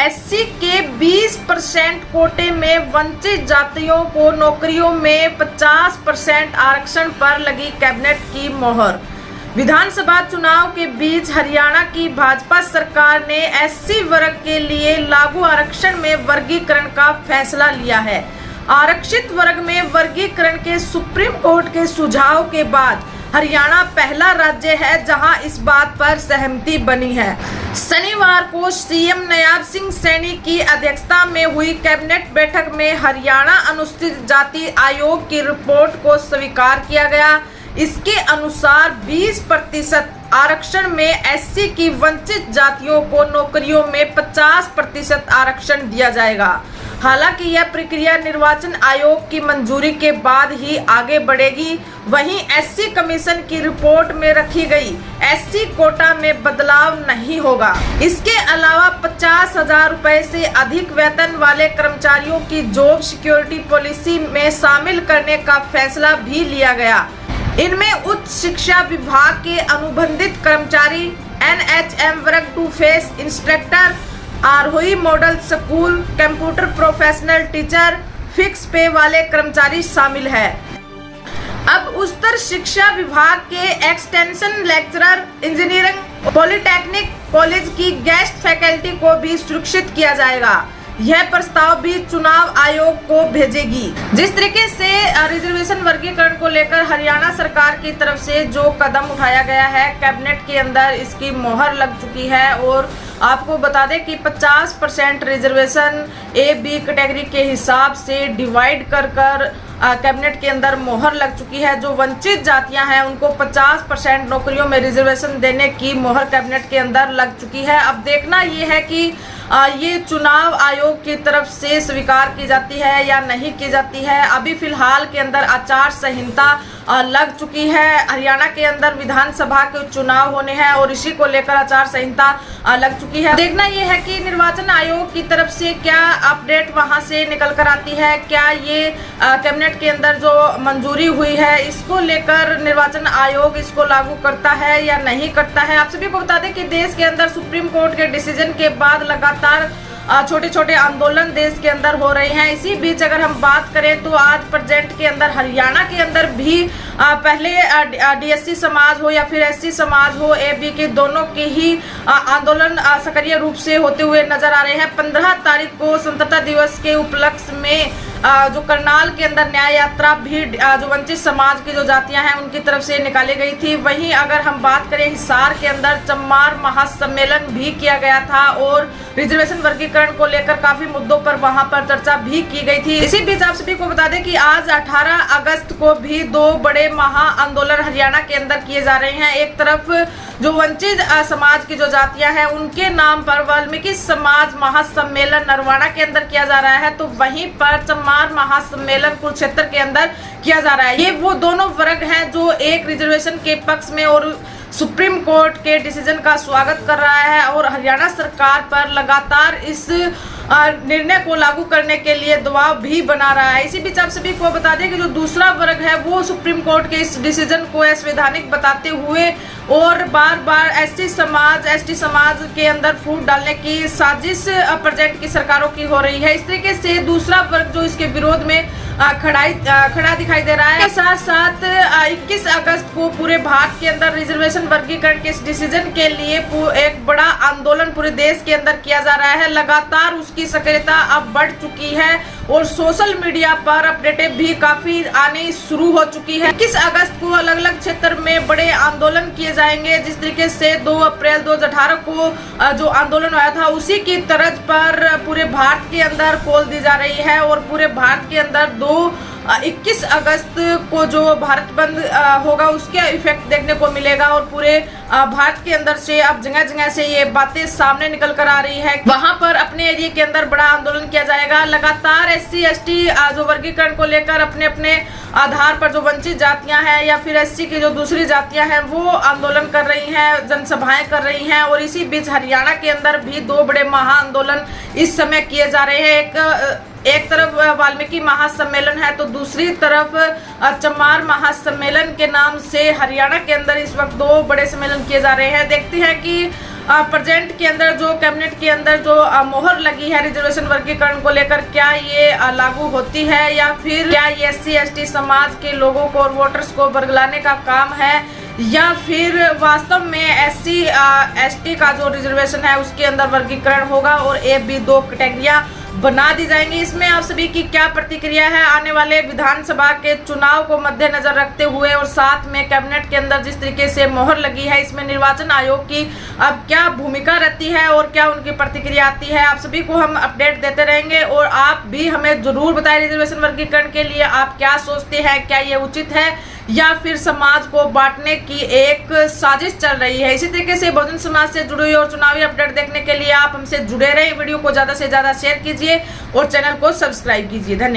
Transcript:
SC के 20% कोटे में वंचित जातियों को नौकरियों में 50% आरक्षण पर लगी कैबिनेट की मोहर। विधानसभा चुनाव के बीच हरियाणा की भाजपा सरकार ने एससी वर्ग के लिए लागू आरक्षण में वर्गीकरण का फैसला लिया है। आरक्षित वर्ग में वर्गीकरण के सुप्रीम कोर्ट के सुझाव के बाद हरियाणा पहला राज्य है जहां इस बात पर सहमति बनी है। शनिवार को सीएम नायब सिंह सैनी की अध्यक्षता में हुई कैबिनेट बैठक में हरियाणा अनुसूचित जाति आयोग की रिपोर्ट को स्वीकार किया गया। इसके अनुसार 20% आरक्षण में एससी की वंचित जातियों को नौकरियों में 50% आरक्षण दिया जाएगा। हालांकि यह प्रक्रिया निर्वाचन आयोग की मंजूरी के बाद ही आगे बढ़ेगी। वहीं एससी कमीशन की रिपोर्ट में रखी गई एससी कोटा में बदलाव नहीं होगा। इसके अलावा 50,000 रुपए से अधिक वेतन वाले कर्मचारियों की जॉब सिक्योरिटी पॉलिसी में शामिल करने का फैसला भी लिया गया। इनमें उच्च शिक्षा विभाग के अनुबंधित कर्मचारी, एनएचएम वर्ग 2 फेस instructor, Aarohi model school, computer professional teacher, fix pay वाले कर्मचारी शामिल है। अब उच्चतर शिक्षा विभाग के extension lecturer, engineering, polytechnic college की गेस्ट फैकल्टी को भी सुरक्षित किया जाएगा। यह प्रस्ताव भी चुनाव आयोग को भेजेगी। जिस तरीके से रिजर्वेशन वर्गीकरण को लेकर हरियाणा सरकार की तरफ से जो कदम उठाया गया है, कैबिनेट के अंदर इसकी मोहर लग चुकी है। और आपको बता दें कि 50% रिजर्वेशन ए बी कैटेगरी के हिसाब से डिवाइड कर कैबिनेट के अंदर मोहर लग चुकी है। जो वंचित जातियां हैं उनको 50% नौकरियों में रिजर्वेशन देने की मोहर कैबिनेट के अंदर लग चुकी है। अब देखना ये है कि ये चुनाव आयोग की तरफ से स्वीकार की जाती है या नहीं की जाती है। अभी फिलहाल के अंदर आचार संहिता लग चुकी है। हरियाणा के अंदर विधानसभा के चुनाव होने हैं और इसी को लेकर आचार संहिता लग चुकी है। देखना यह है कि निर्वाचन आयोग की तरफ से क्या अपडेट वहां से निकल कर आती है। क्या ये कैबिनेट के अंदर जो मंजूरी हुई है इसको लेकर निर्वाचन आयोग इसको लागू करता है या नहीं करता है। आप सभी को बता दें कि देश के अंदर सुप्रीम कोर्ट के डिसीजन के बाद लगातार छोटे छोटे आंदोलन देश के अंदर हो रहे हैं। इसी बीच अगर हम बात करें तो आज प्रेजेंट के अंदर हरियाणा के अंदर भी पहले डीएससी समाज हो या फिर एससी समाज हो, एबी के दोनों के ही आंदोलन सक्रिय रूप से होते हुए नजर आ रहे हैं। 15 तारीख को स्वतंत्रता दिवस के उपलक्ष्य में जो करनाल के अंदर न्याय यात्रा भी जो वंचित समाज की जो जातियां हैं उनकी तरफ से निकाली गई थी। वहीं अगर हम बात करें हिसार के अंदर चम्मार महासम्मेलन भी किया गया था और रिजर्वेशन वर्गीकरण को लेकर काफी मुद्दों पर वहां पर चर्चा भी की गई थी। इसी बीच आप सभी को बता दें कि आज 18 अगस्त को भी 2 बड़े महा आंदोलन हरियाणा के अंदर किए जा रहे हैं। एक तरफ जो वंचित समाज की जो जातियां हैं उनके नाम पर वाल्मीकि समाज महासम्मेलन नरवाना के अंदर किया जा रहा है, तो वहीं पर चम्मार महासम्मेलन कुरुक्षेत्र के अंदर किया जा रहा है। ये वो दोनों वर्ग हैं जो एक रिजर्वेशन के पक्ष में और सुप्रीम कोर्ट के डिसीजन का स्वागत कर रहा है और हरियाणा सरकार पर लगातार इस निर्णय को लागू करने के लिए दबाव भी बना रहा है। इसी बीच आप सभी को बता दें कि जो दूसरा वर्ग है वो सुप्रीम कोर्ट के इस डिसीजन को असंवैधानिक बताते हुए और बार बार एसटी समाज के अंदर फूट डालने की साजिश प्रेजेंट की सरकारों की हो रही है। इस तरीके से दूसरा वर्ग जो इसके विरोध में खड़ा दिखाई दे रहा है। साथ साथ 21 अगस्त को पूरे भारत के अंदर रिजर्वेशन वर्गीकरण के इस डिसीजन के लिए एक बड़ा आंदोलन पूरे देश के अंदर किया जा रहा है। लगातार उसकी सक्रियता अब बढ़ चुकी है और सोशल मीडिया पर अपडेटें भी काफी आनी शुरू हो चुकी है। 21 अगस्त को अलग अलग क्षेत्र में बड़े आंदोलन किए जाएंगे। जिस तरीके से 2 अप्रैल 2018 को जो आंदोलन हुआ था उसी की तर्ज पर पूरे भारत के अंदर कॉल दी जा रही है और पूरे भारत के अंदर 21 अगस्त को जो भारत बंद होगा उसके इफेक्ट देखने को मिलेगा और पूरे भारत के अंदर से अब जगह जगह से ये बातें सामने निकल कर आ रही है। वहां पर अपने एरिया के अंदर बड़ा आंदोलन किया जाएगा। लगातार एससी एसटी जो वर्गीकरण को लेकर अपने अपने आधार पर जो वंचित जातियां हैं या फिर एससी की जो दूसरी जातियां हैं वो आंदोलन कर रही हैं, जनसभाएं कर रही हैं। और इसी बीच हरियाणा के अंदर भी 2 बड़े महा आंदोलन इस समय किए जा रहे हैं। एक तरफ वाल्मीकि महासम्मेलन है तो दूसरी तरफ चम्मार महासम्मेलन के नाम से हरियाणा के अंदर इस वक्त 2 बड़े सम्मेलन किए जा रहे हैं। देखते हैं कि प्रेजेंट के अंदर जो कैबिनेट के अंदर जो मोहर लगी है रिजर्वेशन वर्गीकरण को लेकर, क्या ये लागू होती है या फिर क्या ये SC/ST समाज के लोगों को और वोटर्स को बरगलाने का काम है, या फिर वास्तव में SC/ST का जो रिजर्वेशन है उसके अंदर वर्गीकरण होगा और AB 2 कैटेगरियां बना दी जाएंगी। इसमें आप सभी की क्या प्रतिक्रिया है? आने वाले विधानसभा के चुनाव को मद्देनजर रखते हुए और साथ में कैबिनेट के अंदर जिस तरीके से मोहर लगी है, इसमें निर्वाचन आयोग की अब क्या भूमिका रहती है और क्या उनकी प्रतिक्रिया आती है, आप सभी को हम अपडेट देते रहेंगे। और आप भी हमें जरूर बताएं रिजर्वेशन वर्गीकरण के लिए आप क्या सोचते हैं, क्या ये उचित है या फिर समाज को बांटने की एक साजिश चल रही है। इसी तरीके से बहुजन समाज से जुड़ी हुई और चुनावी अपडेट देखने के लिए आप हमसे जुड़े रहें। वीडियो को ज्यादा से ज्यादा शेयर कीजिए और चैनल को सब्सक्राइब कीजिए। धन्यवाद।